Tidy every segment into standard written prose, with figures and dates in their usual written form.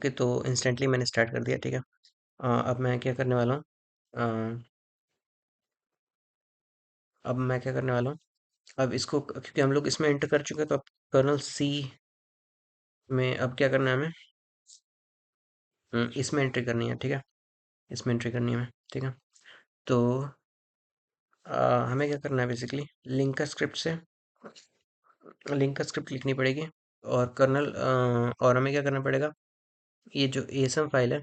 Okay, तो instantly मैंने start कर दिया, ठीक है। अब मैं क्या करने वाला हूँ, अ, अब मैं क्या करने वाला हूँ, अब इसको क्योंकि हम लोग इसमें एंटर कर चुके हैं, तो अब कर्नल सी में अब क्या करना है हमें, इसमें एंट्री करनी है, ठीक है। इसमें एंट्री करनी है हमें, ठीक है। तो हमें क्या करना है, बेसिकली लिंक का स्क्रिप्ट से लिंक का स्क्रिप्ट लिखनी पड़ेगी, और कर्नल और हमें क्या करना पड़ेगा, ये जो एसएम फाइल है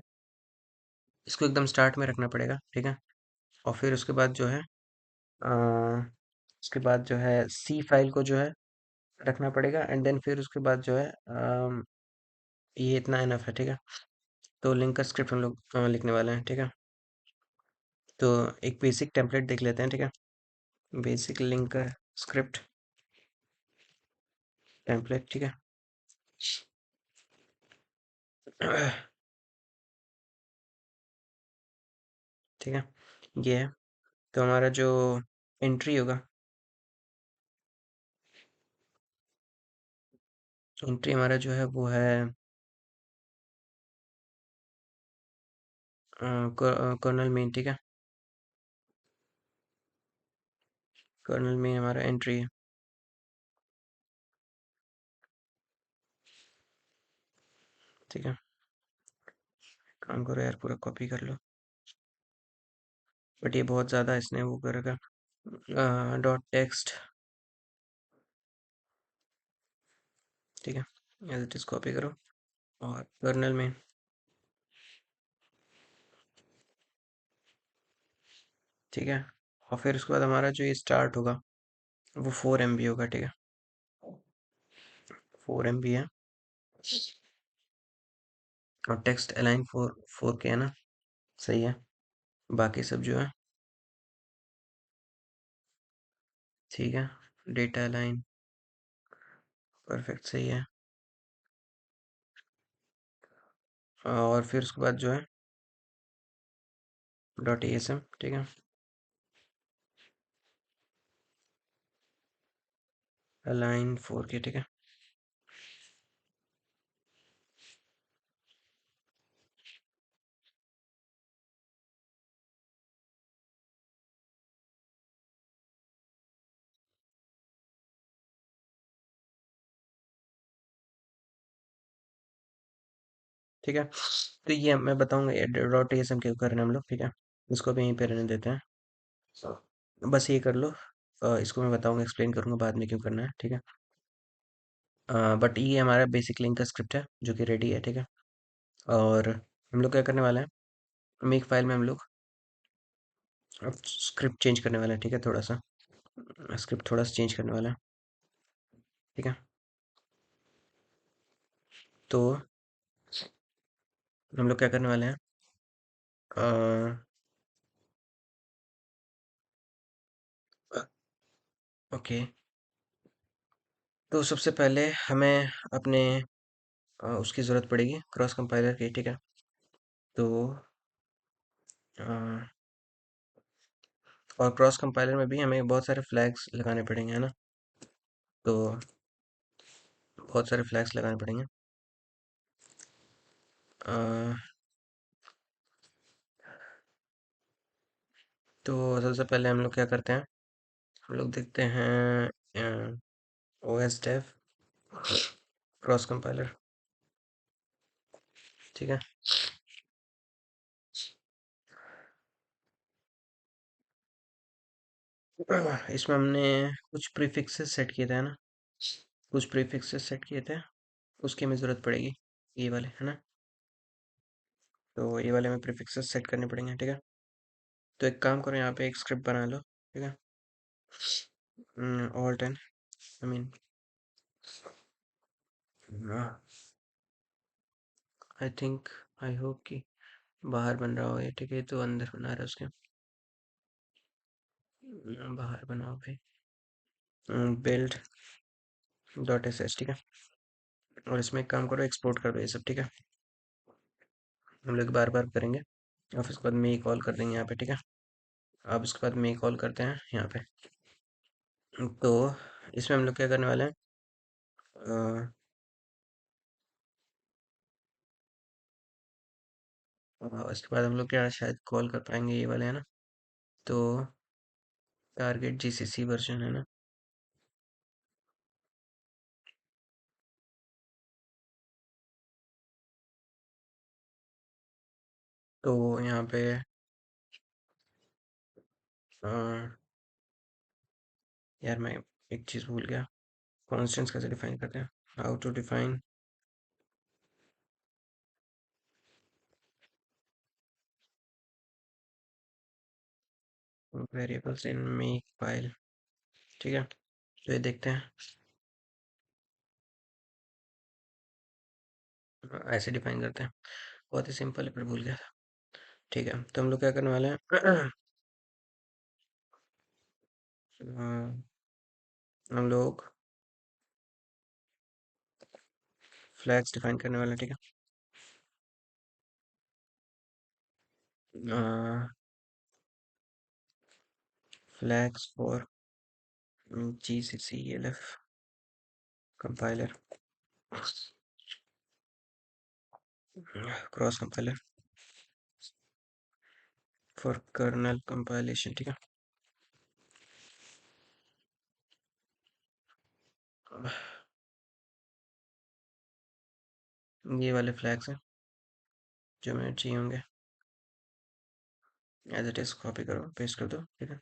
इसको एकदम स्टार्ट में रखना पड़ेगा, ठीक है। और फिर उसके बाद जो है, अ, उसके बाद जो है सी फाइल को जो है रखना पड़ेगा, एंड देन फिर उसके बाद जो है, ये इतना इनफ है, ठीक है। तो लिंक का स्क्रिप्ट हम लोग लिखने वाले हैं, ठीक है। तो एक बेसिक टेम्पलेट देख लेते हैं, ठीक है। बेसिक लिंक का स्क्रिप्ट टेम्पलेट, ठीक है। ठीक है, ये है। तो हमारा जो एंट्री होगा, एंट्री हमारा जो है वो है कर्नल मेन, ठीक है। कर्नल मेन हमारा एंट्री है, ठीक है। काम करो यार, पूरा कॉपी कर लो, बट ये बहुत ज़्यादा इसने वो करेगा। डॉट टेक्स्ट, ठीक है, एज इट इज़ कॉपी करो, और कर्नल में, ठीक है। और फिर उसके बाद हमारा जो ये स्टार्ट होगा वो 4 MB होगा, ठीक है। 4 MB है, और टेक्स्ट अलाइन 4 4 के है ना, सही है। बाकी सब जो है ठीक है, डेटा अलाइन परफेक्ट सही है। और फिर उसके बाद जो है डॉट ASM, ठीक है, अलाइन 4 के, ठीक है। ठीक है, तो ये मैं बताऊंगा, ये डॉट ASM क्यों कर रहे हैं हम लोग, ठीक है। इसको भी यहीं पे रहने देते हैं, बस ये कर लो। इसको मैं बताऊंगा, एक्सप्लेन करूंगा बाद में क्यों करना है, ठीक है। बट ये हमारा बेसिक लिंक का स्क्रिप्ट है जो कि रेडी है, ठीक है। और हम लोग क्या करने वाले हैं, मेक फाइल में हम लोग अब स्क्रिप्ट चेंज करने वाले हैं, ठीक है। थोड़ा सा स्क्रिप्ट थोड़ा सा चेंज करने वाला है, ठीक है। तो हम लोग क्या करने वाले हैं, ओके। तो सबसे पहले हमें अपने उसकी ज़रूरत पड़ेगी क्रॉस कंपाइलर की, ठीक है। तो अ, और क्रॉस कंपाइलर में भी हमें बहुत सारे फ्लैग्स लगाने पड़ेंगे, है ना। तो बहुत सारे फ्लैग्स लगाने पड़ेंगे। अ, तो सबसे पहले हम लोग क्या करते हैं, हम लोग देखते हैं OS डेव क्रॉस कंपाइलर, ठीक है। इसमें हमने कुछ प्रीफिक्सेस सेट किए थे, है ना। कुछ प्रीफिक्सेस सेट किए थे, उसकी हमें ज़रूरत पड़ेगी, ये वाले, है ना। तो ये वाले हमें प्रीफिक्सेस सेट करने पड़ेंगे, ठीक है। तो एक काम करो, यहाँ पे एक स्क्रिप्ट बना लो, ठीक है। All 10, I mean, I think, I hope कि बाहर बन रहा हो ये, ठीक है। तो अंदर बना रहा है उसके, बाहर बनाओ भाई, बिल्ड डॉट sh, ठीक है। और इसमें एक काम करो, एक्सपोर्ट कर दो ये सब, ठीक है। हम लोग बार बार करेंगे, और फिर उसके बाद में कॉल कर देंगे यहाँ पे, ठीक है। अब उसके बाद में कॉल करते हैं यहाँ पे। तो इसमें हम लोग क्या करने वाले हैं, उसके बाद हम लोग क्या शायद कॉल कर पाएंगे ये वाले है ना। तो टारगेट जीसीसी वर्जन है ना। तो यहाँ पे अ, यार मैं एक चीज़ भूल गया। कॉन्स्टेंट्स कैसे डिफाइन करते हैं? How to define variables in makefile. ठीक है, तो ये देखते हैं। ऐसे डिफाइन करते हैं। बहुत ही सिंपल है, पर भूल गया था। ठीक है, तो हम लोग क्या करने वाले हैं? हम लोग फ्लैग्स डिफाइन करने वाले हैं। ठीक है, flags for GCC ELF compiler, cross compiler for kernel compilation. ठीक है, ये वाले फ्लैग्स हैं जो हमें चाहिए होंगे। एज इट इज कॉपी करो, पेस्ट कर दो। ठीक है,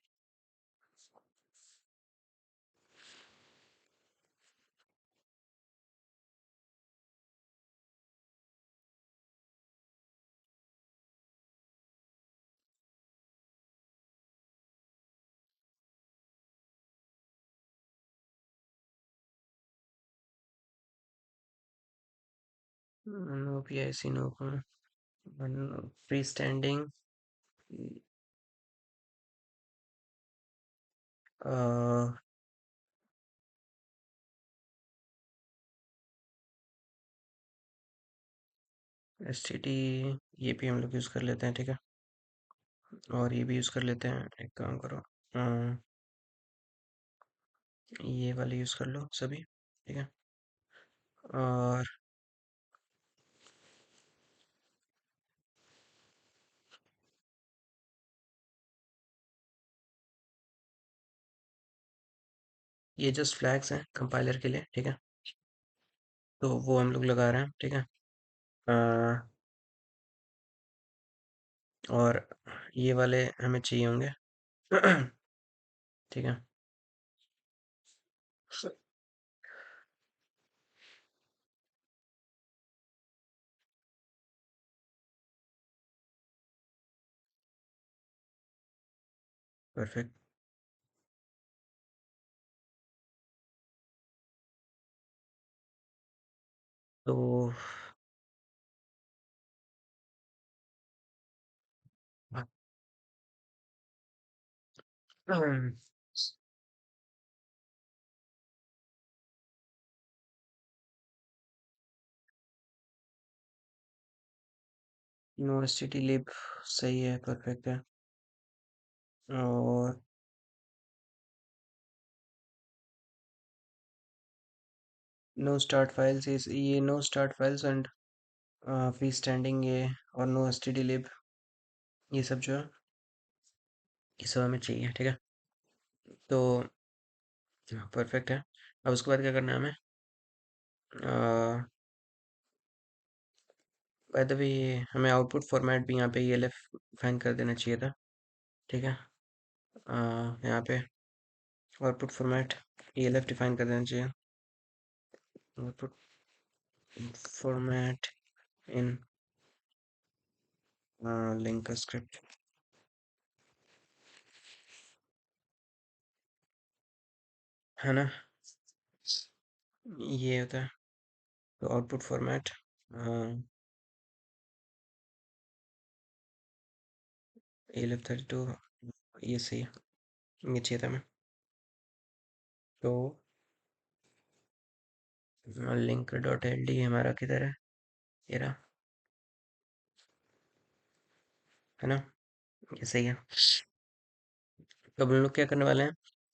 no PIC, no free standing STD, ये भी हम लोग यूज़ कर लेते हैं। ठीक है, और ये भी यूज़ कर लेते हैं। एक काम करो, ये वाले यूज़ कर लो सभी। ठीक है, और ये जस्ट फ्लैग्स हैं कंपाइलर के लिए। ठीक है, तो वो हम लोग लगा रहे हैं। ठीक है, अ, और ये वाले हमें चाहिए होंगे। ठीक है, परफेक्ट। तो नो STD लिब सही है, परफेक्ट है। और नो स्टार्ट फाइल्स, ये know start files and free standing, ये और नो STD लिब, ये सब जो है ये सब हमें चाहिए। ठीक है, तो परफेक्ट है। अब उसके बाद क्या करना है हमें? बाय द वे, हमें आउटपुट फॉर्मेट भी यहाँ पे ELF फाइन कर देना चाहिए था। ठीक है, यहाँ पे आउटपुट फॉर्मेट ELF डिफाइन कर देना चाहिए। Output format in link script, है ना। ये होता है, तो आउटपुट फॉर्मेट ELF32, ये सही है, ये चाहिए था हमें। तो लिंक डॉट LD हमारा किधर है? ये रहा, है ना, ये सही है। तो अब हम लोग क्या करने वाले हैं?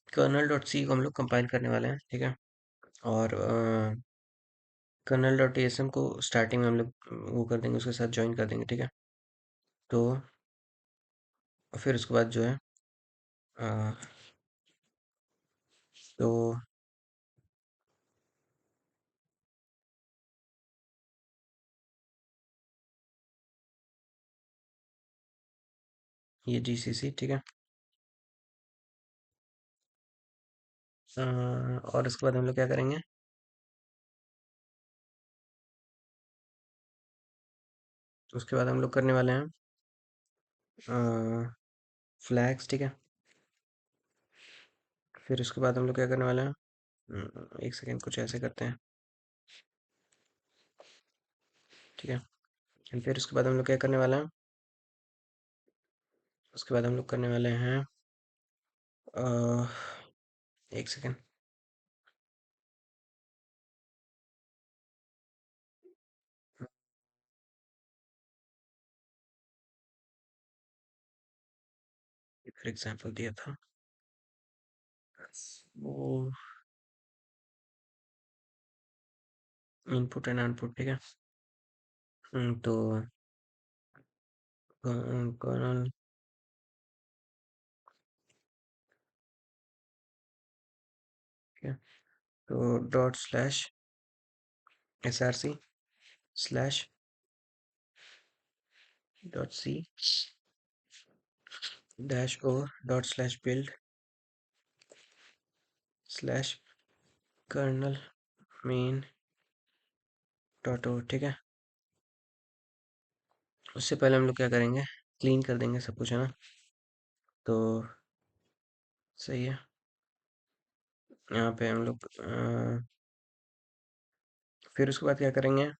kernel.c को हम लोग कंपाइल करने वाले हैं। ठीक है, और kernel.asm को स्टार्टिंग में हम लोग वो कर देंगे, उसके साथ ज्वाइन कर देंगे। ठीक है, तो फिर उसके बाद जो है अ, तो ये जीसीसी ठीक है। और उसके बाद हम लोग क्या करेंगे? तो उसके बाद हम लोग करने वाले हैं फ्लैग्स ठीक है। फिर उसके बाद हम लोग क्या करने वाले हैं? एक सेकेंड, कुछ ऐसे करते हैं ठीक है। एंड फिर उसके बाद हम लोग क्या करने वाले हैं? उसके बाद हम लोग करने वाले हैं अ, एक सेकेंड। फिर एग्जांपल दिया था वो इनपुट एंड आउटपुट ठीक है। तो कर्नल ठीक है। तो dot slash src slash dot C dash O dot slash build slash kernel main dot O ठीक है। उससे पहले हम लोग क्या करेंगे? क्लीन कर देंगे सब कुछ है ना। तो सही है। यहाँ पे हम लोग फिर उसके बाद क्या करेंगे?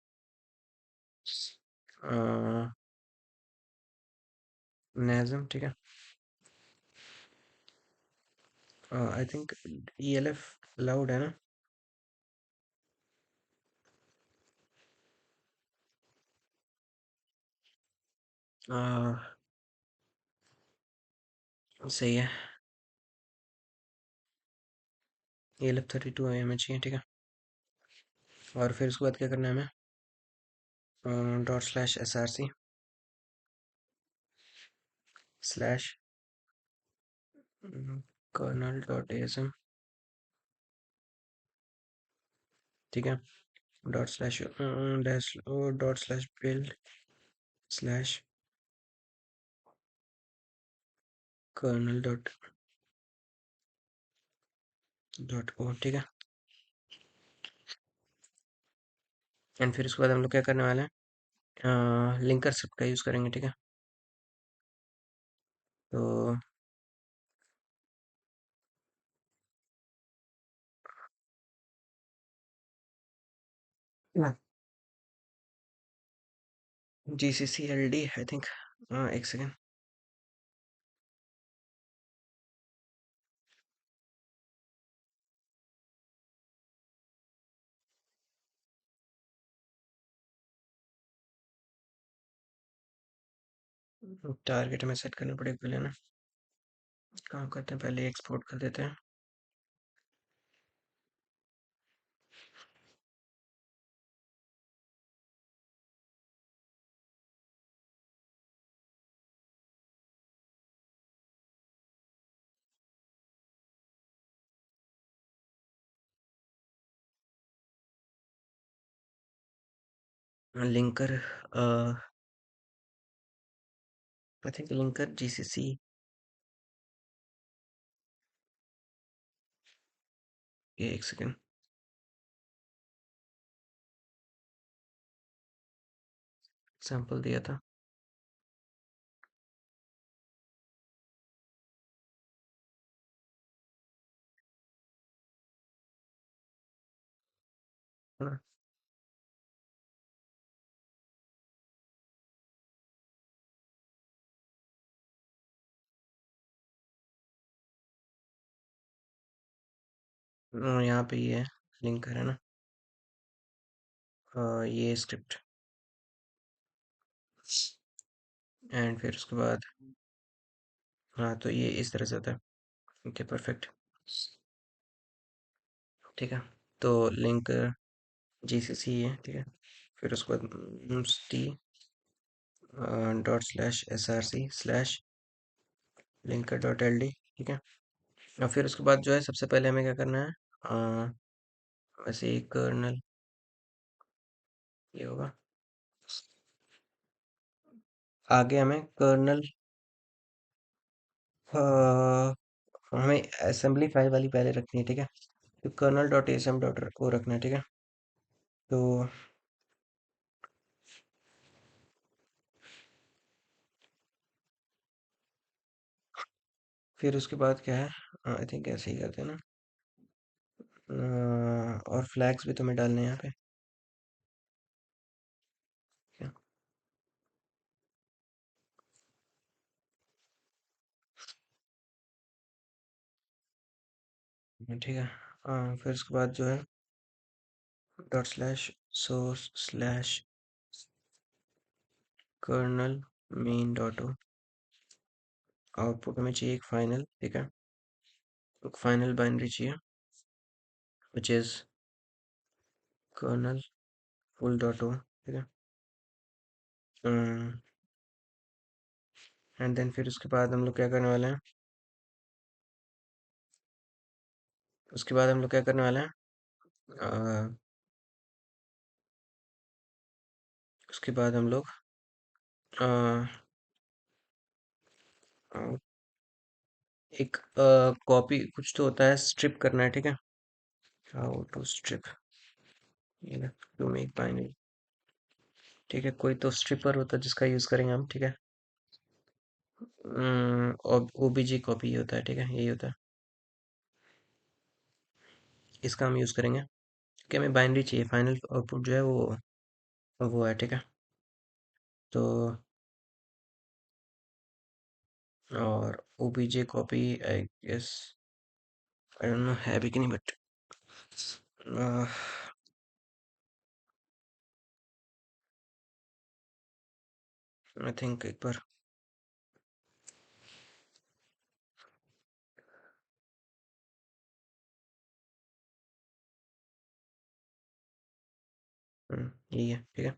नेज़म ठीक है। आई थिंक ELF अलाउड है ना। सही है। ELF 32 हमें चाहिए ठीक है। और फिर उसके बाद क्या करना है हमें? Dot slash src slash kernel dot asm ठीक है। Dot slash dash dot slash build slash kernel dot dot O ठीक है। एंड फिर उसके बाद हम लोग क्या करने वाले हैं? लिंकर स्क्रिप्ट का यूज़ करेंगे ठीक है। तो GCC LD आई थिंक। एक सेकेंड। टारगेट हमें सेट करना पड़ेगा पहले ना। काम करते हैं, पहले एक्सपोर्ट कर देते हैं। Linker I think linker GCC। ये एक सेकेंड। एग्जाम्पल दिया था। है ना? यहाँ पे ये है लिंकर है ना। ये स्क्रिप्ट एंड फिर उसके बाद हाँ, तो ये इस तरह से होता है। ओके परफेक्ट ठीक है। तो लिंक GCC है ठीक है। फिर उसके बाद T dot slash src slash linker dot ld, ठीक है। और फिर उसके बाद जो है सबसे पहले हमें क्या करना है, वैसे ही कर्नल ये होगा। आगे हमें कर्नल, हमें असेंबली फाइल वाली पहले रखनी है, ठीक है। तो कर्नल डॉट एसएम डॉट वो रखना है, ठीक है। तो फिर उसके बाद क्या है, आई थिंक ऐसे ही करते हैं ना। और फ्लैग्स भी तुम्हें डालने हैं यहाँ पे, क्या? ठीक है। फिर उसके बाद जो है dot slash source slash kernel main dot O, output हमें चाहिए एक फाइनल, ठीक है। एक फाइनल बाइनरी चाहिए which is kernel full dot O, ठीक है। एंड देन फिर उसके बाद हम लोग क्या करने वाले हैं, उसके बाद हम लोग क्या करने वाले हैं, अ, उसके बाद हम लोग अ, अ, एक कॉपी कुछ तो होता है, स्ट्रिप करना है, ठीक है। हाउ टू स्ट्रिप, ये टू मेक बाइनरी, ठीक है। कोई तो स्ट्रिपर होता है जिसका यूज करेंगे हम, ठीक है। ओबीजी कॉपी होता है, ठीक है, यही होता है, इसका हम यूज करेंगे क्योंकि हमें बाइनरी चाहिए, फाइनल आउटपुट जो है वो है, ठीक है। तो और OBJ copy I guess, I don't know है भी कि नहीं, बट आई थिंक एक बार यही है, ठीक है।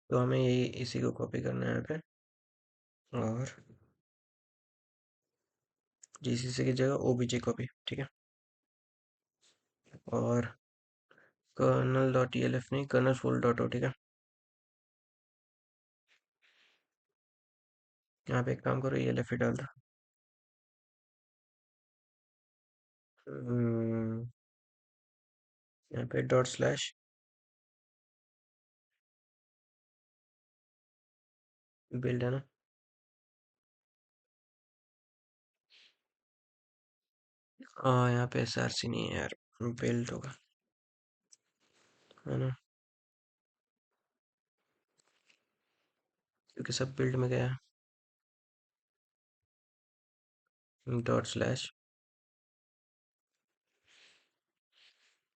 तो हमें यही इसी को कॉपी करना है यहाँ पे, और जीसीसी की जगह ओबीजे कॉपी, ठीक है। और कर्नल डॉट ईएलएफ नहीं, कर्नल फुल डॉट ओ, ठीक है। यहाँ पे एक काम करो, ईएलएफ ही डाल दो। हम्म, यहाँ पे डॉट स्लैश बिल्ड है ना। हाँ, यहाँ पे एसआरसी नहीं है यार, बिल्ड होगा, है ना, क्योंकि सब बिल्ड में गया। Dot slash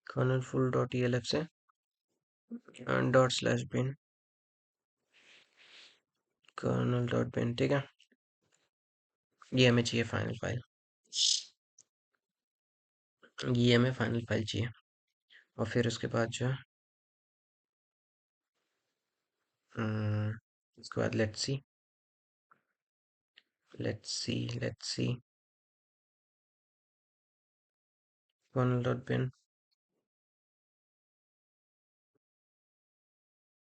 kernel full dot ELF से dot slash bin kernel dot bin, ठीक है। ये हमें चाहिए फाइनल फाइल, ये हमें फाइनल फाइल चाहिए। और फिर उसके बाद जो है, उसके बाद let's see kernel dot bin,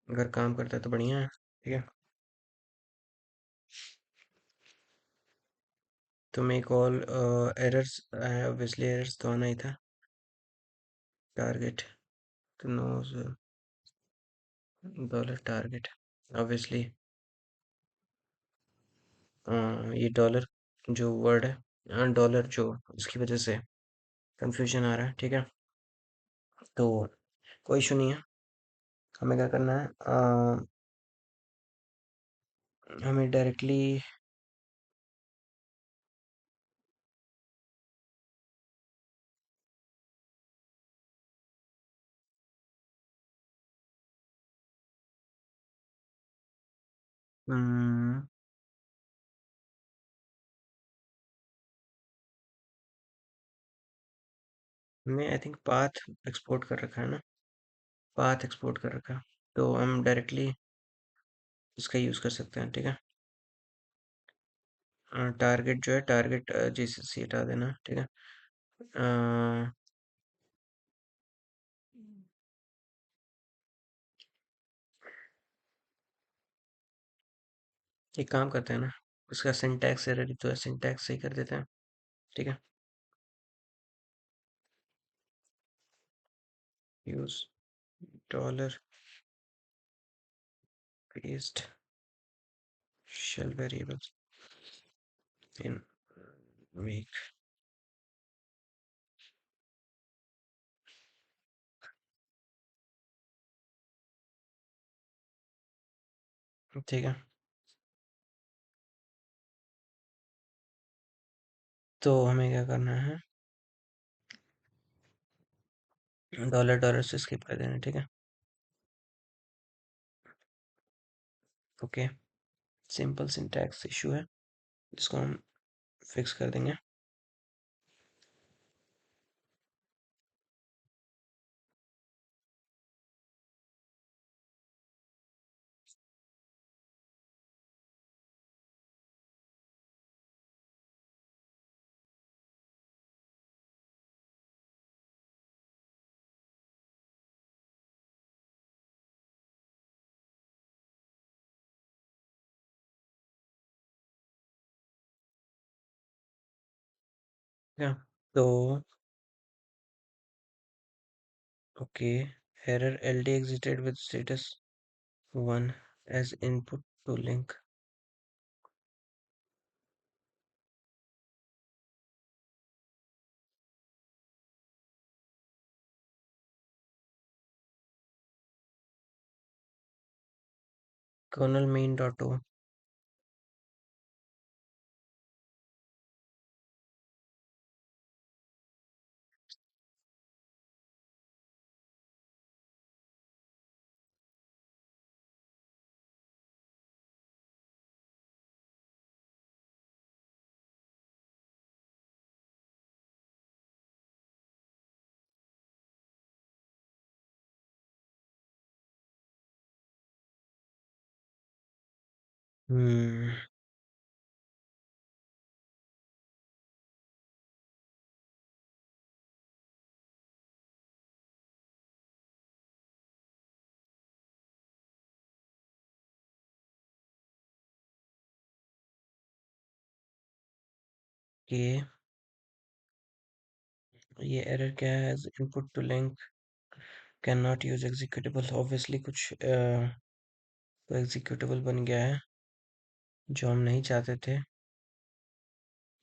अगर काम करता है तो बढ़िया है, ठीक है। तो make all errors, obviously errors तो आना ही था। टारगेट तो नो डॉलर टारगेट, ऑब्वियसली ये डॉलर जो वर्ड है, डॉलर जो, उसकी वजह से कंफ्यूजन आ रहा है, ठीक है। तो कोई इशू नहीं है, हमें क्या करना है, हमें डायरेक्टली हमने आई थिंक पाथ एक्सपोर्ट कर रखा है ना, पाथ एक्सपोर्ट कर रखा है। तो हम डायरेक्टली इसका यूज़ कर सकते हैं, ठीक है। टारगेट जो है, टारगेट जीसीसी हटा देना, ठीक है। अ, एक काम करते हैं ना, उसका सिंटैक्स एरर ही तो है, सिंटैक्स सही कर देते हैं, ठीक है। Use dollar paste shell variables in week, ठीक है। तो हमें क्या करना है, डॉलर डॉलर से स्किप कर देना, ठीक है। ओके, सिंपल सिंटैक्स इशू है, इसको हम फिक्स कर देंगे। क्या, तो okay, error LD exited with status 1 as input to link. Kernel main dot O, hmm, ये एरर क्या है, as input to link can not use executable, obviously कुछ तो एग्जीक्यूटेबल बन गया है जो हम नहीं चाहते थे,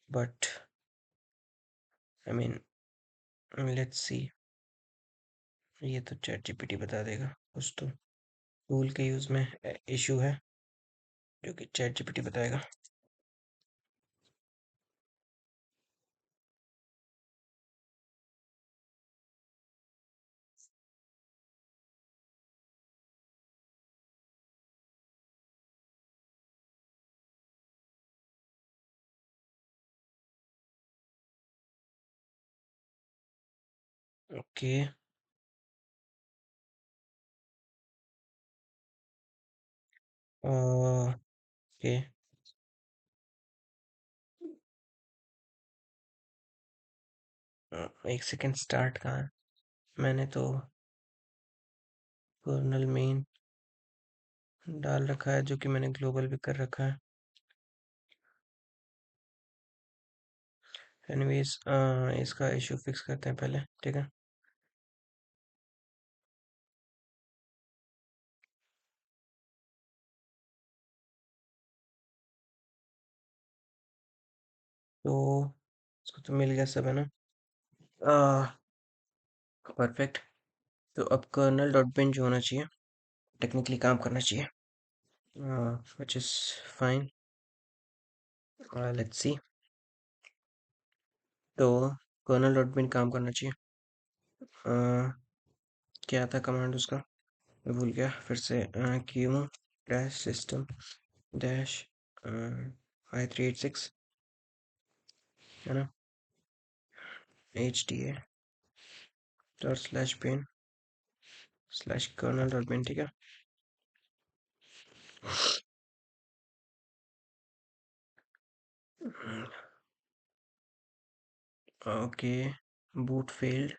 but I mean let's see, ये तो चैट जीपीटी बता देगा कुछ तो, टूल के यूज में इशू है जो कि चैट जीपीटी बताएगा। ओके, ओके, एक सेकेंड, स्टार्ट कहाँ है? मैंने तो कर्नल मेन डाल रखा है जो कि मैंने ग्लोबल भी कर रखा है। एनीवेज, इसका इशू फिक्स करते हैं पहले, ठीक है। तो इसको तो मिल गया सब, है ना? परफेक्ट। तो अब कर्नल डॉट बिन जो होना चाहिए, टेक्निकली काम करना चाहिए, which is fine. Let's see, तो कर्नल डॉट बिन काम करना चाहिए। क्या था कमांड उसका, मैं भूल गया, फिर से क्यू डैश सिस्टम डैश 5386, है ना, H D A dot slash bin slash kernel dot bin, ठीक है। Okay, boot failed.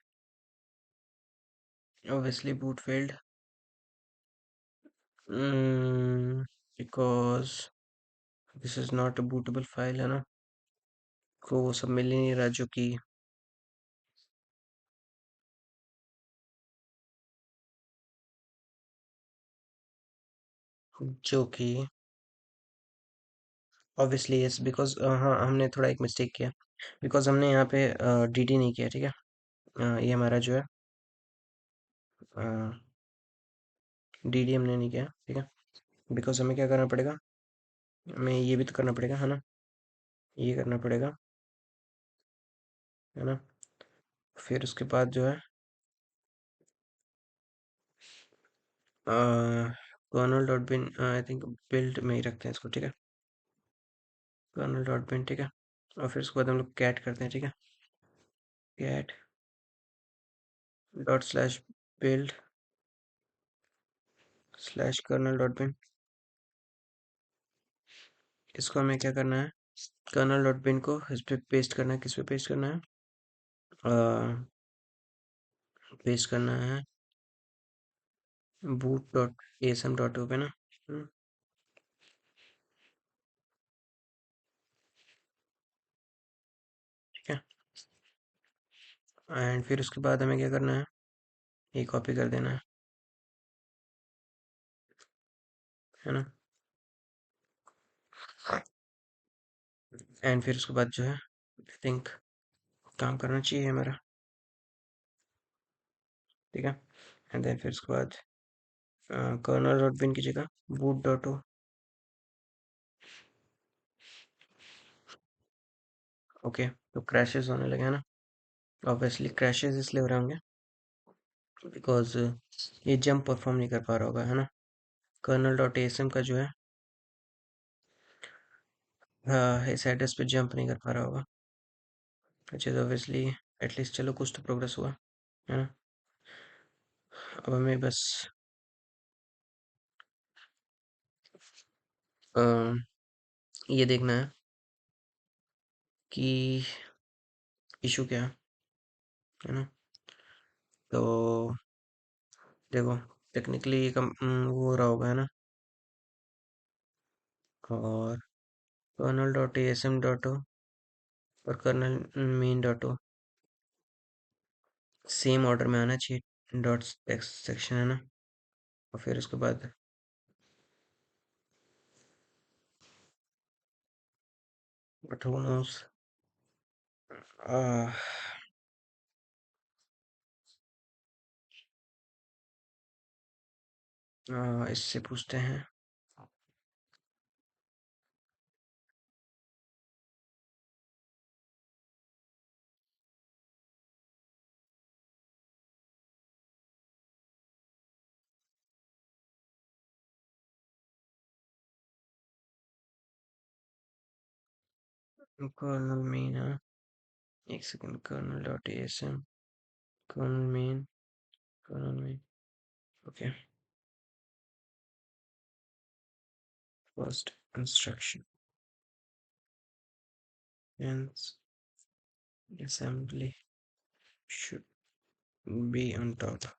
Obviously boot failed. Because this is not a bootable file है ना, को वो सब मिल ही नहीं रहा जो कि ऑब्वियसली यस, बिकॉज हाँ हमने थोड़ा एक मिस्टेक किया, बिकॉज हमने यहाँ पे डी नहीं किया, ठीक है। ये हमारा जो है डी हमने नहीं किया, ठीक है। बिकॉज हमें क्या करना पड़ेगा, हमें ये भी तो करना पड़ेगा है ना, ये करना पड़ेगा है ना। फिर उसके बाद जो है kernel dot bin, I think build में ही रखते हैं इसको, ठीक है। कर्नल डॉट बिन, ठीक है। और फिर उसके बाद हम लोग कैट करते हैं, ठीक है। Cat dot slash build slash kernel dot bin. इसको हमें क्या करना है, कर्नल डॉट बिन को इस पे पेस्ट करना है, किस पे पेस्ट करना है, पेस्ट करना है boot dot SM dot O पे ना। हम्म, ठीक है। एंड फिर उसके बाद हमें क्या करना है, ये कॉपी कर देना है ना। एंड फिर उसके बाद जो है आई थिंक काम करना चाहिए हमारा, ठीक है। एंड देन फिर उसके बाद कर्नल डॉट बिन की जगह बूट डॉट ओ। ओके, तो क्रैशेस होने लगे हैं ना। ऑब्वियसली क्रैशेस इसलिए हो रहे होंगे बिकॉज ये जंप परफॉर्म नहीं कर पा रहा होगा है ना। कर्नल डॉट एसएम का जो है इस एड्रेस पे जंप नहीं कर पा रहा होगा, which is obviously एटलीस्ट चलो कुछ तो प्रोग्रेस हुआ है ना। अब हमें बस अ, ये देखना है कि इशू क्या है ना। तो देखो, टेक्निकली ये वो हो रहा होगा है ना। और kernel dot SM dot O और kernel main dot O same order में आना चाहिए, डॉट टेक्स्ट सेक्शन है ना। और फिर उसके बाद बट हु नोस, इससे पूछते हैं। कर्नल मेन है, एक second, kernel dot SM kernel main, kernel main, okay. First instruction hence assembly should be on top।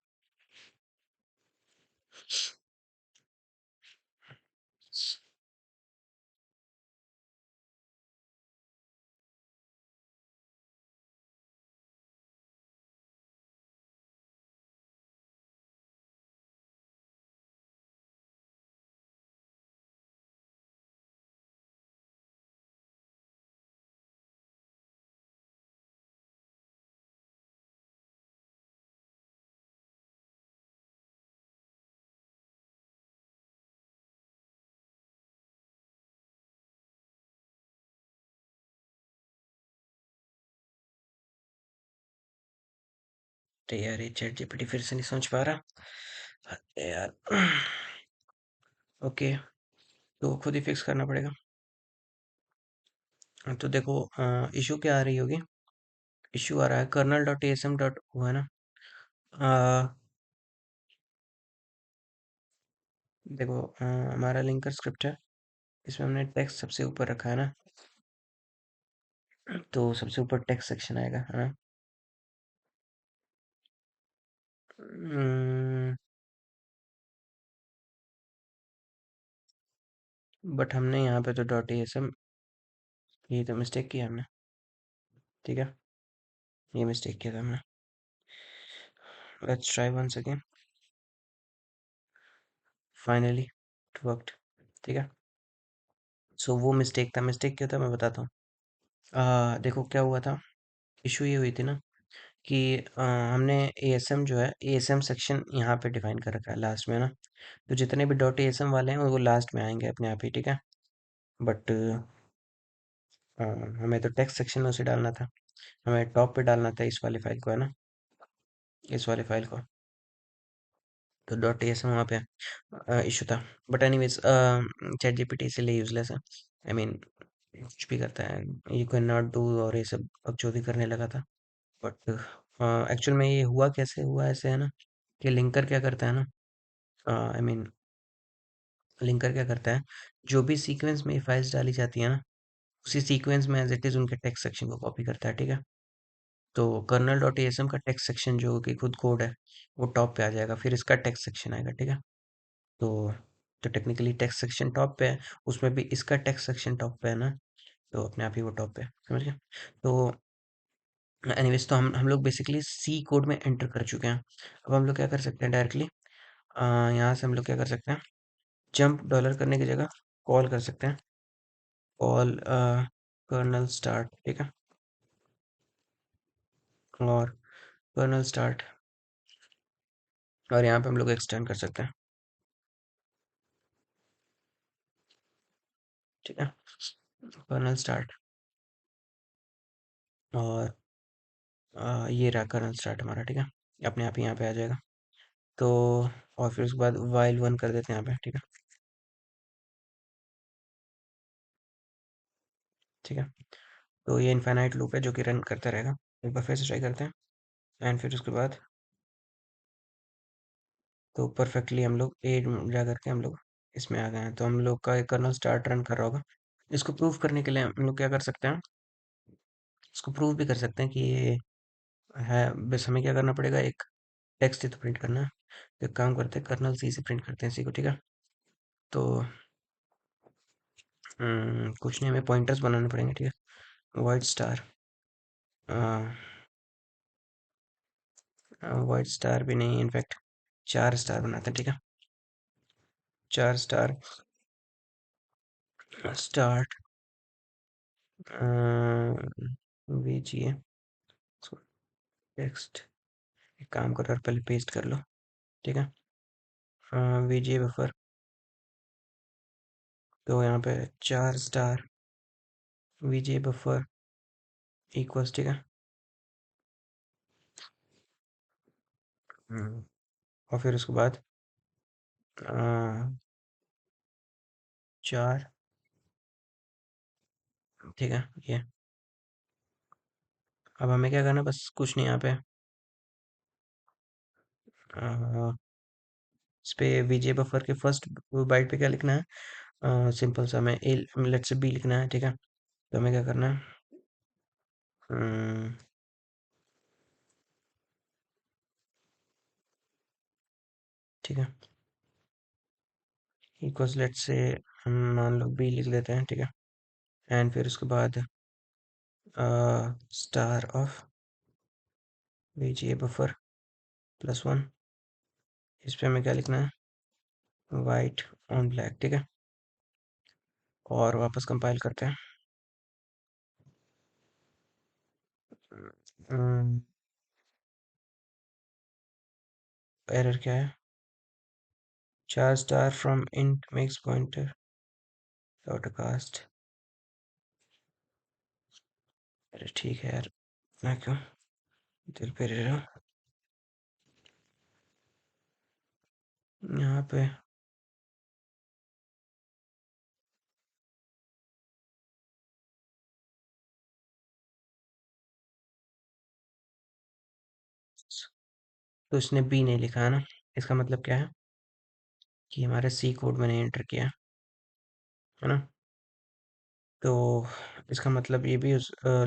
तो यार ये चैट जीपीटी फिर से नहीं समझ पा रहा। अरे यार ओके, तो खुद ही फिक्स करना पड़ेगा। तो देखो इशू क्या आ रही होगी, इशू आ रहा है kernel dot SM dot O है ना। अ, देखो हमारा लिंकर स्क्रिप्ट है, इसमें हमने टेक्स्ट सबसे ऊपर रखा है ना। तो सबसे ऊपर टेक्स्ट सेक्शन आएगा, है ना? बट हमने यहाँ पे तो डॉट एएसएम, ये तो मिस्टेक किया हमने। ठीक है, ये मिस्टेक किया था हमने। Let's try once again. Finally it worked. ठीक है, सो वो मिस्टेक था। मिस्टेक क्या था मैं बताता हूँ। देखो क्या हुआ था। इशू ये हुई थी ना कि हमने एएसएम जो है, एएसएम सेक्शन यहाँ पे डिफाइन कर रखा है लास्ट में ना। तो जितने भी डॉट एएसएम वाले हैं वो लास्ट में आएंगे अपने आप ही। ठीक है, बट हमें तो टेक्स्ट सेक्शन में उसे डालना था। हमें टॉप पे डालना था इस वाली फाइल को, है ना, इस वाली फाइल को। तो डॉट एएसएम वहाँ पे इशू था। बट एनीवेज चैट जीपीटी इसलिए यूजलेस है। आई मीन कुछ भी करता है, यू कैन नॉट डू, और ये सब बकचोदी करने लगा था। बट एक्चुअल में ये हुआ कैसे हुआ, ऐसे है ना, कि लिंकर क्या करता है ना, आई मीन लिंकर क्या करता है, जो भी सीक्वेंस में फाइल्स डाली जाती है ना, उसी सीक्वेंस में एज इट इज उनके टेक्स्ट सेक्शन को कॉपी करता है। ठीक है, तो कर्नल डॉट एएसएम का टेक्स्ट सेक्शन जो कि खुद कोड है वो टॉप पे आ जाएगा, फिर इसका टेक्स्ट सेक्शन आएगा। ठीक है, तो टेक्निकली टेक्स्ट सेक्शन टॉप पे है, उसमें भी इसका टेक्स्ट सेक्शन टॉप पे है ना, तो अपने आप ही वो टॉप पे है। समझ गए? तो एनीवेज, तो हम लोग बेसिकली सी कोड में एंटर कर चुके हैं। अब हम लोग क्या कर सकते हैं डायरेक्टली, यहाँ से हम लोग क्या कर सकते हैं, जंप डॉलर करने की जगह कॉल कर सकते हैं, कॉल कर्नल स्टार्ट। ठीक है, और कर्नल स्टार्ट, और यहाँ पे हम लोग एक्सटेंड कर सकते हैं। ठीक है, कर्नल स्टार्ट, और ये रहा कर्नल स्टार्ट हमारा। ठीक है, अपने आप ही यहाँ पे आ जाएगा। तो और फिर उसके बाद वाइल वन कर देते हैं यहाँ पे। ठीक है, ठीक है, तो ये इनफाइनाइट लूप है जो कि रन करता रहेगा। एक बार फिर से ट्राई करते हैं, एंड फिर उसके बाद तो परफेक्टली हम लोग ए जा करके हम लोग इसमें आ गए हैं। तो हम लोग का एक कर्नल स्टार्ट रन कर रहा होगा। इसको प्रूव करने के लिए हम लोग क्या कर सकते हैं, इसको प्रूव भी कर सकते हैं कि ये है। बस हमें क्या करना पड़ेगा, एक टेक्स्ट ही तो प्रिंट करना है। तो एक काम करते हैं, कर्नल सी से प्रिंट करते हैं इसी को। ठीक है, तो कुछ नहीं, हमें पॉइंटर्स बनाने पड़ेंगे। ठीक है, वाइट स्टार, वाइट स्टार भी नहीं, इनफैक्ट 4 स्टार बनाते हैं। ठीक है, 4 स्टार स्टार्ट वीजिए टेक्स्ट। एक काम करो और पहले पेस्ट कर लो। ठीक है, वीजिए बफर, तो यहाँ पे 4 स्टार वीजिए बफर इक्वल्स। ठीक है, और फिर उसके बाद 4। ठीक है, ये अब हमें क्या करना, बस कुछ नहीं, यहाँ पे इस पे वीजे बफर के फर्स्ट बाइट पे क्या लिखना है, सिंपल सा हमें ए लेट्स से बी लिखना है। ठीक है, तो हमें क्या करना है, अम, ठीक है, इक्वल्स लेट्स से हम मान लो बी लिख लेते हैं। ठीक है, एंड फिर उसके बाद स्टार ऑफ वीजे बफर +1, इस पे हमें क्या लिखना है, वाइट ऑन ब्लैक। ठीक है, और वापस कंपाइल करते हैं। एरर क्या है, 4 star from int makes pointer dot cast. अरे ठीक है यार, मैं क्यों दिल पे रह रहा हूँ यहाँ पे। तो इसने बी नहीं लिखा है ना, इसका मतलब क्या है कि हमारे सी कोड में नहीं एंटर किया है ना। तो इसका मतलब ये भी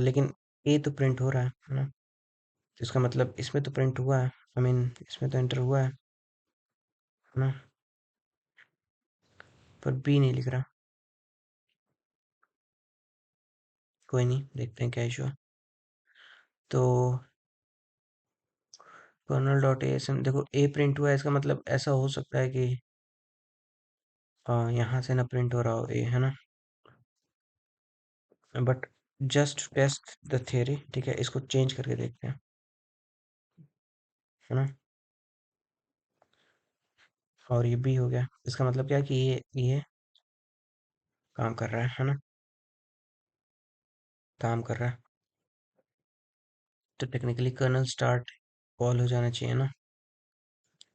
लेकिन ए तो प्रिंट हो रहा है ना? तो इसका मतलब इसमें तो प्रिंट हुआ है, आई मीन इसमें तो एंटर हुआ है ना? पर बी नहीं लिख रहा। कोई नहीं, देखते हैं क्या इशू है। तो kernel dot A S M, देखो ए प्रिंट हुआ है, इसका मतलब ऐसा हो सकता है कि यहाँ से ना प्रिंट हो रहा हो ए, है ना? But just test the theory, ठीक है, इसको चेंज करके देखते हैं, है ना? और ये बी हो गया, इसका मतलब क्या है कि ये काम कर रहा है ना? काम कर रहा है। तो टेक्निकली कर्नल स्टार्ट कॉल हो जाना चाहिए ना?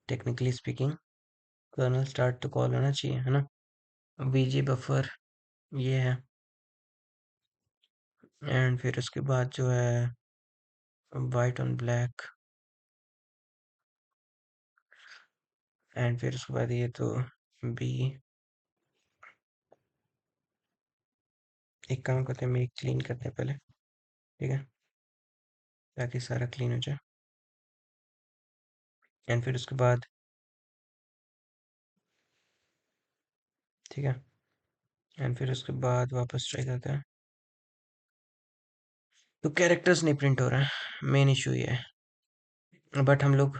टेक्निकली स्पीकिंग कर्नल स्टार्ट तो कॉल होना चाहिए, है ना? बीजी बफर ये है, एंड फिर उसके बाद जो है वाइट ऑन ब्लैक, एंड फिर उसके बाद ये तो बी। एक काम करते हैं, मेक क्लीन करते हैं पहले, ठीक है, ताकि सारा क्लीन हो जाए, एंड फिर उसके बाद, ठीक है, एंड फिर उसके बाद वापस ट्राई करते हैं। तो कैरेक्टर्स नहीं प्रिंट हो रहा है, मेन इशू ये है। बट हम लोग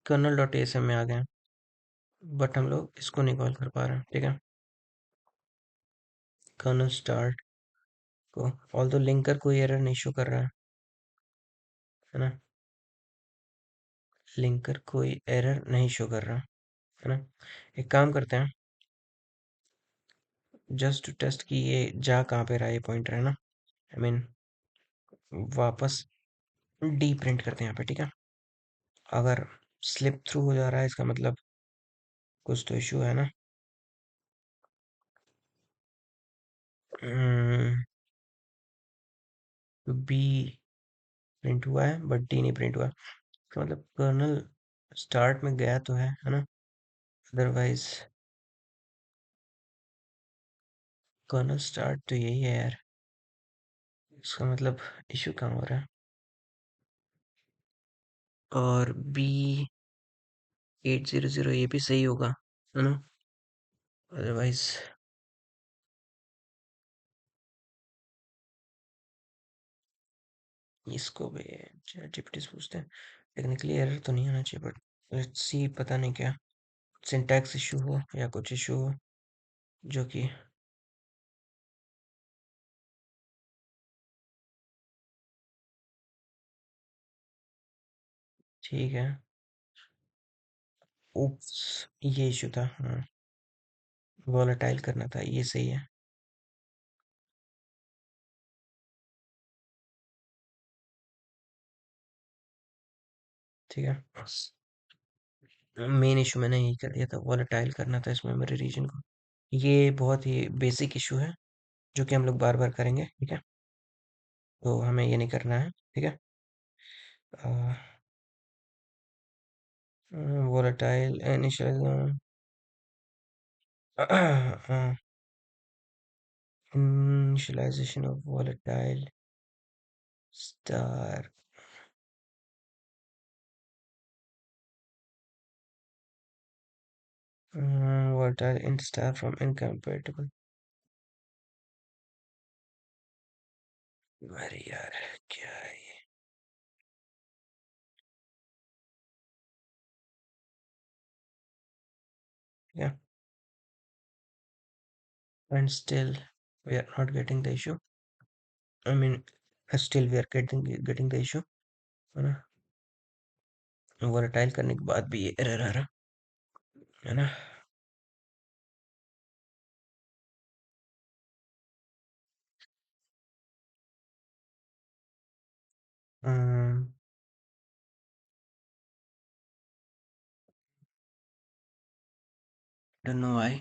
कर्नल डॉट एस एम में आ गए हैं, बट हम लोग इसको नहीं कॉल कर पा रहे हैं, ठीक है? कर्नल स्टार्ट को, ऑल दो लिंकर कोई एरर नहीं शो कर रहा है ना? लिंकर कोई एरर नहीं शो कर रहा है ना? एक काम करते हैं, जस्ट टू टेस्ट कि ये जा कहाँ पे रहा है, ये पॉइंटर है ना, आई मीन वापस डी प्रिंट करते हैं यहाँ पे, ठीक है? अगर स्लिप थ्रू हो जा रहा है, इसका मतलब कुछ तो इशू है ना? तो बी प्रिंट हुआ है बट डी नहीं प्रिंट हुआ, इसका मतलब कर्नल स्टार्ट में गया तो है ना? अदरवाइज कर्नल स्टार्ट तो यही है यार, इसका मतलब इशू कहाँ हो रहा है? और बी 800 ये भी सही होगा, है ना? अदरवाइज इसको भी चैटजीपीटी से पूछते हैं। टेक्निकली एरर तो नहीं आना चाहिए, बट लेट्स सी, पता नहीं क्या सिंटैक्स इशू हो या कुछ इशू हो जो कि ठीक है। उप्स, ये इशू था, हाँ, वोलेटाइल करना था, ये सही है, ठीक है। मेन इशू मैंने यही कर दिया था, वोलेटाइल करना था इस मेमोरी रीजन को। ये बहुत ही बेसिक इशू है जो कि हम लोग बार बार करेंगे, ठीक है? तो हमें ये नहीं करना है, ठीक है? Volatile initial initialization of volatile star, volatile int star from incompatible। अरे यार, क्या है ये? Yeah, and still we are not getting the issue, I mean still we are getting the issue, है ना? volatile करने के बाद भी ये एरर आ रहा है ना? Don't know why.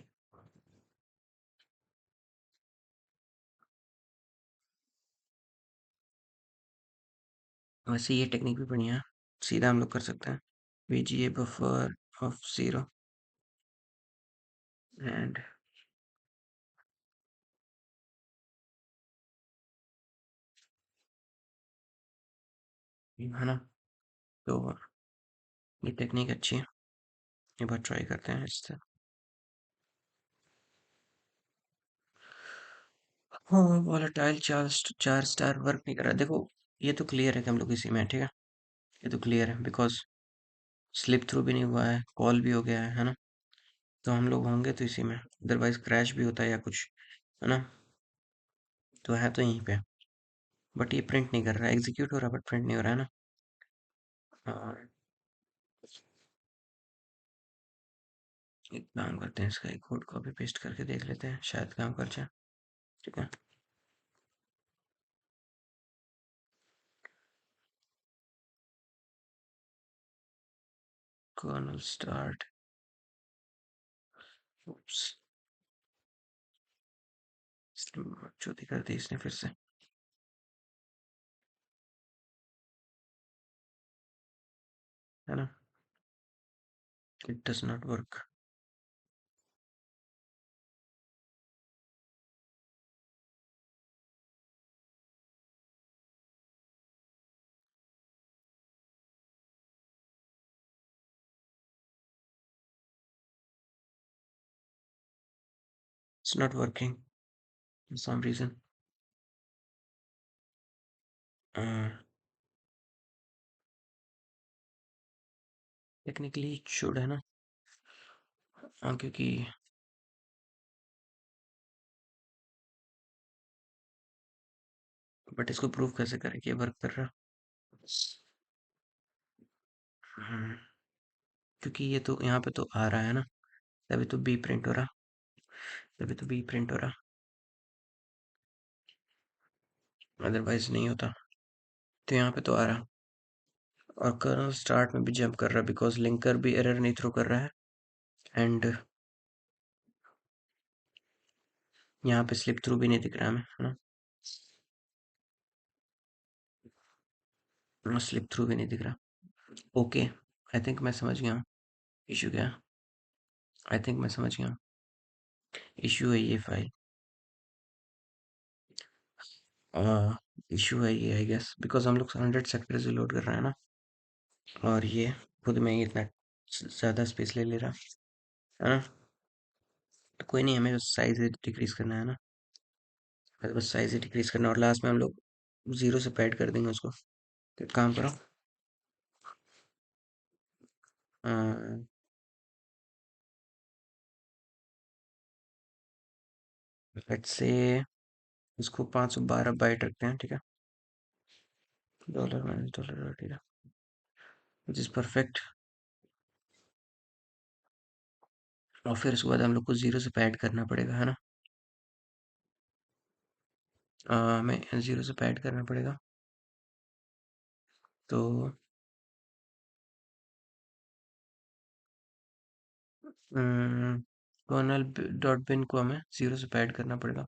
वैसे ये टेक्निक भी बढ़िया है, सीधा हम लोग कर सकते हैं, VGA बफर ऑफ 0 एंड है ना। तो ये टेक्निक अच्छी है, एक बार ट्राई करते हैं इससे। हाँ, वॉलेटाइल चार चार स्टार वर्क नहीं कर रहा। देखो, ये तो क्लियर है कि हम लोग इसी में हैं, ठीक है। ये तो क्लियर है बिकॉज स्लिप थ्रू भी नहीं हुआ है, कॉल भी हो गया है ना। तो हम लोग होंगे तो इसी में, अदरवाइज क्रैश भी होता है या कुछ, है ना। तो है तो यहीं पे, बट ये प्रिंट नहीं कर रहा है, एग्जीक्यूट हो रहा है बट प्रिंट नहीं हो रहा है ना। हाँ, एक काम करते हैं, इसका एक कोड कॉपी पेस्ट करके देख लेते हैं, शायद काम कर जाए। ठीक है। कर्नल स्टार्ट, चौथी कर दी इसने फिर से, है ना। It does not work. It's not working for some reason. Technically it should, है ना। हाँ, क्योंकि बट इसको प्रूव कैसे करें कि ये वर्क कर रहा। हम्म, क्योंकि ये तो यहाँ पे तो आ रहा है ना, तभी तो बी प्रिंट हो रहा, तभी तो बी प्रिंट हो रहा, अदरवाइज नहीं होता। तो यहाँ पे तो आ रहा, और कर्नल स्टार्ट में भी जंप कर रहा है बिकॉज लिंकर भी एरर नहीं थ्रो कर रहा है। एंड यहाँ पे स्लिप थ्रू भी नहीं दिख रहा हमें, है ना। स्लिप थ्रू भी नहीं दिख रहा। ओके, आई थिंक मैं समझ गया हूँ इशू क्या है। आई थिंक मैं समझ गया हूँ, इशू है ये फाइल। इशू है ये, आई गेस बिकॉज हम लोग 100 सेक्टर्स लोड कर रहे हैं ना, और ये खुद में ही इतना ज़्यादा स्पेस ले ले रहा है ना। तो कोई नहीं, हमें बस साइज डिक्रीज करना है ना, बस साइज डिक्रीज करना, और लास्ट में हम लोग जीरो से पैड कर देंगे उसको। तो एक काम करो, लेट्स से इसको 512 बाइट रखते हैं, ठीक है। डॉलर माइनस डॉलर, ठीक है, विच इज़ परफेक्ट। और फिर उसके बाद हम लोग को जीरो से पैड करना पड़ेगा, है ना। हमें जीरो से पैड करना पड़ेगा। तो कर्नल डॉट बिन को हमें जीरो से पैड करना पड़ेगा,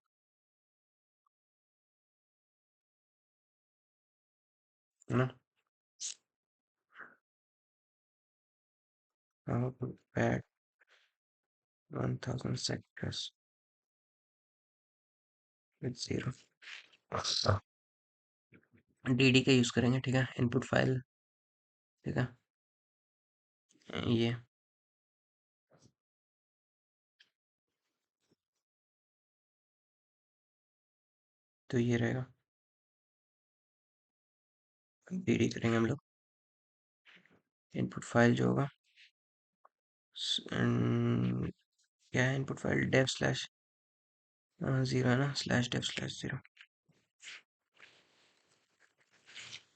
है ना। Pad 1000 sectors with zero, DD का यूज़ करेंगे, ठीक है, इनपुट फाइल, ठीक है। ये तो ये रहेगा, डीडी करेंगे हम लोग, इनपुट फाइल जो होगा क्या है, input file dev slash zero, है ना, स्लैश डेव स्लैश जीरो।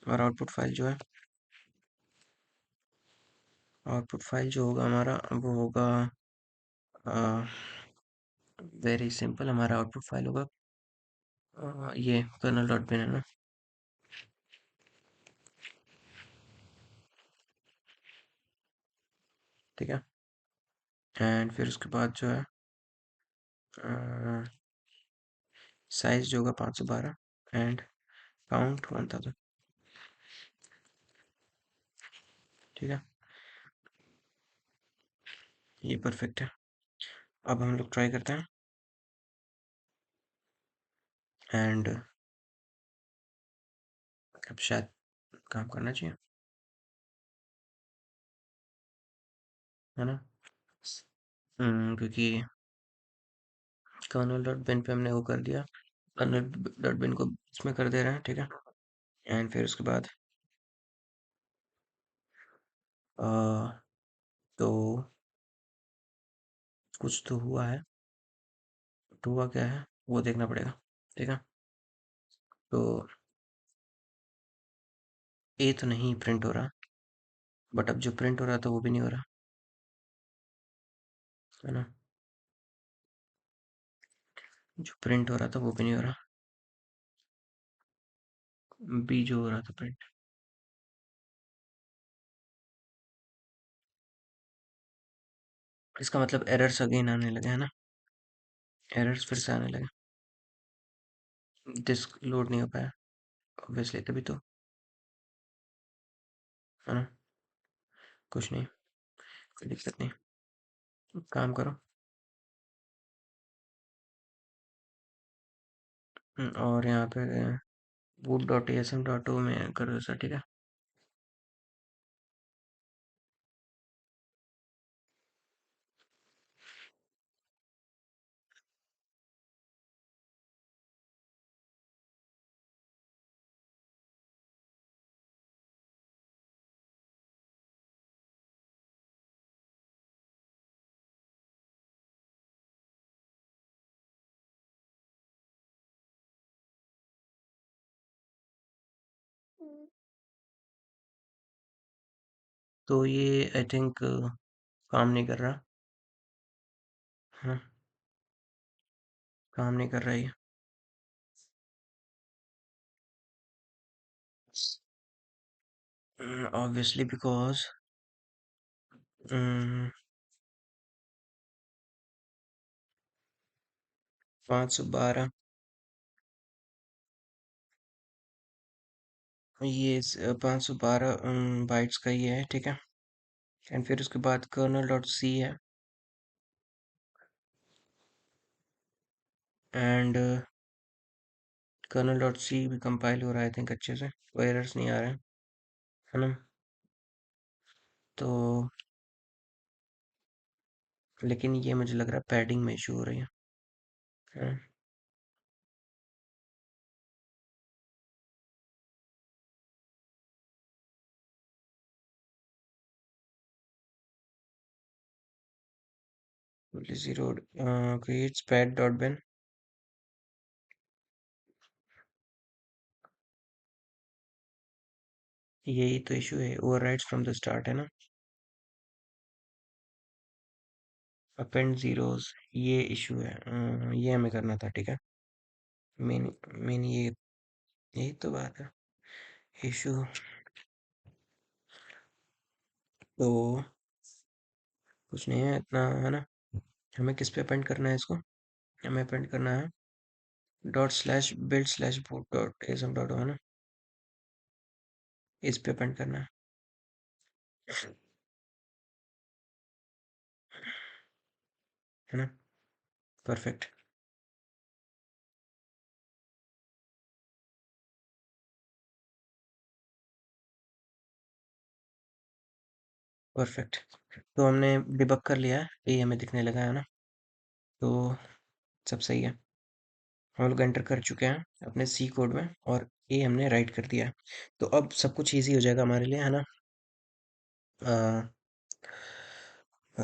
और आउटपुट फाइल जो होगा हमारा वो होगा वेरी सिंपल, हमारा आउटपुट फाइल होगा ये कर्नल डॉट बिन, है ना। ठीक है। एंड फिर उसके बाद जो है साइज जो होगा 512, एंड काउंट 1000, ठीक है। ये परफेक्ट है। अब हम लोग ट्राई करते हैं, एंड अब शायद काम करना चाहिए, है ना। क्योंकि कर्नल डॉट बिन पे हमने वो कर दिया, कर्नल डॉट बिन को इसमें कर दे रहे हैं, ठीक है। एंड फिर उसके बाद अ, तो कुछ तो हुआ है, तो हुआ क्या है वो देखना पड़ेगा, ठीक है। तो ए तो नहीं प्रिंट हो रहा, बट अब जो प्रिंट हो रहा था वो भी नहीं हो रहा, है ना। जो प्रिंट हो रहा था वो भी नहीं हो रहा, बी जो हो रहा था प्रिंट। इसका मतलब एरर्स अगेन आने लगे, है ना। एरर्स फिर से आने लगे, डिस्क लोड नहीं हो पाया, ऑब्वियसली तभी तो, है ना। कुछ नहीं, कोई दिक्कत नहीं, काम करो। और यहाँ पे boot dot asm dot O में करो ऐसा, ठीक है। तो ये आई थिंक काम नहीं कर रहा, हाँ, काम नहीं कर रहा ये, ऑब्वियसली बिकॉज 512 ये 512 बाइट्स का ये है, ठीक है। एंड फिर उसके बाद कर्नल डॉट सी है, एंड कर्नल डॉट सी भी कंपाइल हो रहा है आई थिंक अच्छे से, कोई एरर्स नहीं आ रहे हैं, है ना। तो लेकिन ये मुझे लग रहा है पैडिंग में इशू हो रही है। Zero creates pad dot bin, यही तो इशू है, ओवरराइड्स फ्रॉम द स्टार्ट, है ना। अपेंड जीरोस, ये इशू है, ये हमें करना था, ठीक है। मेन मेन ये, यही तो बात है, इशू। तो कुछ नहीं है इतना, है ना। हमें किस पे अपेंड करना है इसको, हमें अपेंड करना है dot slash build slash boot dot asm dot, है ना। इस पे अपेंड करना है, है ना। Perfect, perfect. तो हमने डिबग कर लिया है, ये हमें दिखने लगा, है ना। तो सब सही है, हम लोग एंटर कर चुके हैं अपने सी कोड में, और ए हमने राइट कर दिया है। तो अब सब कुछ इजी हो जाएगा हमारे लिए, है ना। अ,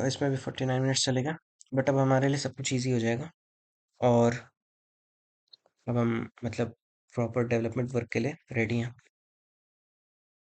इसमें भी 49 मिनट्स चलेगा, बट अब हमारे लिए सब कुछ इजी हो जाएगा। और अब हम मतलब प्रॉपर डेवलपमेंट वर्क के लिए रेडी हैं।